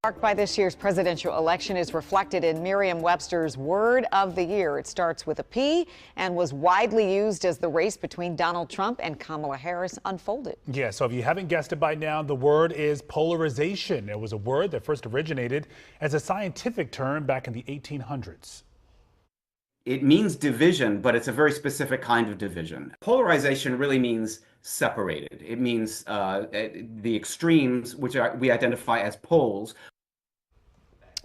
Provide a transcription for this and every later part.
Marked by this year's presidential election is reflected in Merriam-Webster's Word of the Year. It starts with a P and was widely used as the race between Donald Trump and Kamala Harris unfolded. Yeah, so if you haven't guessed it by now, the word is polarization. It was a word that first originated as a scientific term back in the 1800s. It means division, but it's a very specific kind of division. Polarization really means separated. It means the extremes, which we identify as poles.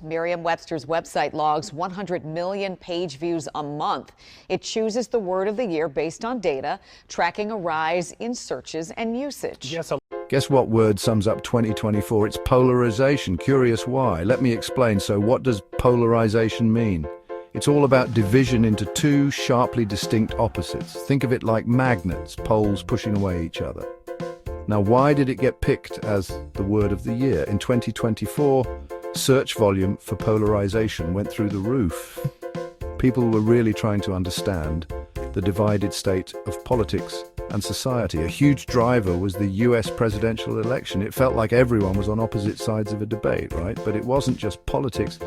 Merriam-Webster's website logs 100 million page views a month. It chooses the word of the year based on data, tracking a rise in searches and usage. Yes. Guess what word sums up 2024? It's polarization. Curious why? Let me explain. So what does polarization mean? It's all about division into two sharply distinct opposites. Think of it like magnets, poles pushing away each other. Now, why did it get picked as the word of the year? In 2024, search volume for polarization went through the roof. People were really trying to understand the divided state of politics and society. A huge driver was the US presidential election. It felt like everyone was on opposite sides of a debate, right? But it wasn't just politics.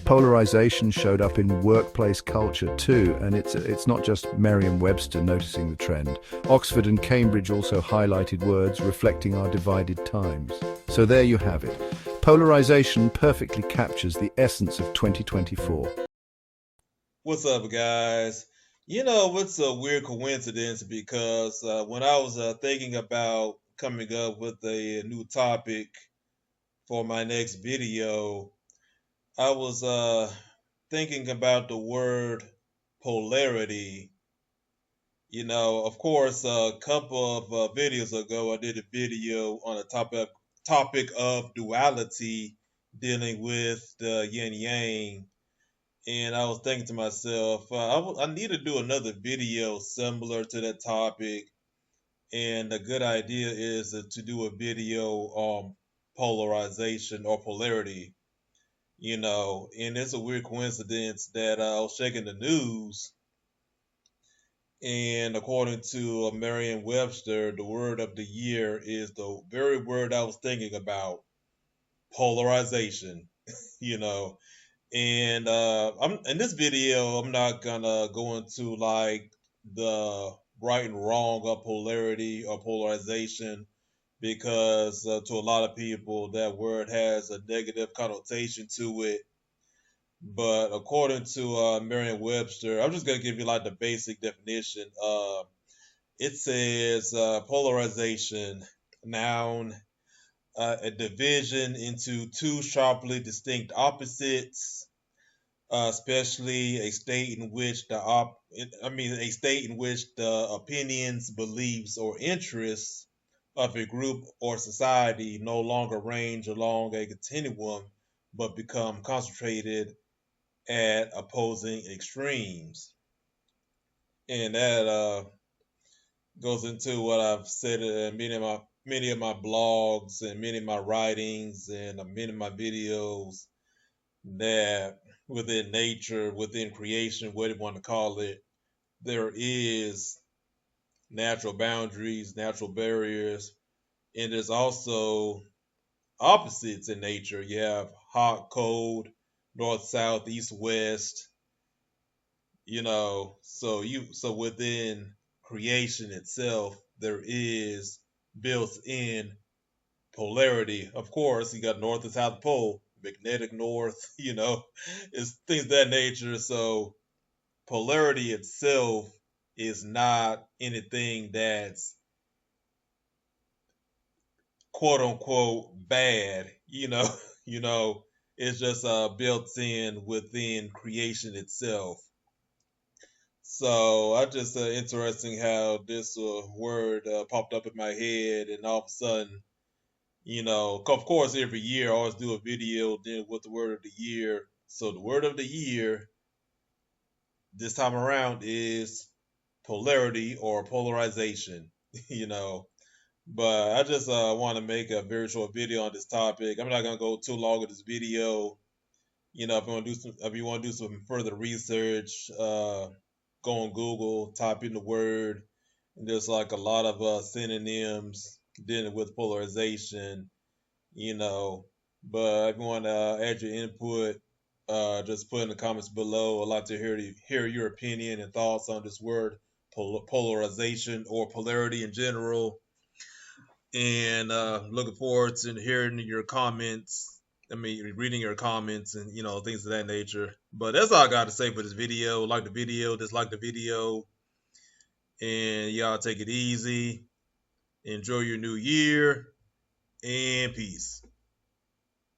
Polarization showed up in workplace culture too, and it's not just Merriam-Webster noticing the trend. Oxford and Cambridge also highlighted words reflecting our divided times. So there you have it. Polarization perfectly captures the essence of 2024. What's up, guys? You know, it's a weird coincidence because when I was thinking about coming up with a new topic for my next video, I was thinking about the word polarity. You know, of course, a couple of videos ago, I did a video on a topic of duality, dealing with the yin yang. And I was thinking to myself, I need to do another video similar to that topic. And a good idea is to do a video on polarization or polarity. You know, and it's a weird coincidence that I was checking the news. And according to Merriam-Webster, the word of the year is the very word I was thinking about, polarization, you know. And in this video, I'm not gonna go into like the right and wrong of polarity or polarization because to a lot of people that word has a negative connotation to it. But according to Merriam-Webster, I'm just gonna give you like the basic definition. It says polarization, noun, a division into two sharply distinct opposites, especially a state in which a state in which the opinions, beliefs, or interests of a group or society no longer range along a continuum, but become concentrated at opposing extremes. And that goes into what I've said in many of my blogs and many of my writings and many of my videos, that within nature, within creation, whatever you want to call it, there is natural boundaries, natural barriers, and there's also opposites in nature. You have hot, cold, north, south, east, west, you know, so within creation itself there is built in polarity. Of course, you got north and south pole, magnetic north, you know, it's things of that nature. So polarity itself is not anything that's quote unquote bad, you know, you know, it's just built in within creation itself. So I just interesting how this word popped up in my head, and all of a sudden, you know, of course, every year I always do a video dealing with the word of the year. So the word of the year this time around is polarity or polarization, you know. But I just want to make a very short video on this topic. I'm not gonna go too long in this video. You know, if you want to do some further research, go on Google, type in the word, and there's like a lot of synonyms dealing with polarization, you know. But if you want to add your input, just put in the comments below. I'd like to hear your opinion and thoughts on this word, polarization or polarity in general. And looking forward to hearing your comments. I mean, reading your comments and things of that nature. But that's all I got to say for this video. Like the video, dislike the video, and y'all take it easy. Enjoy your new year, and peace.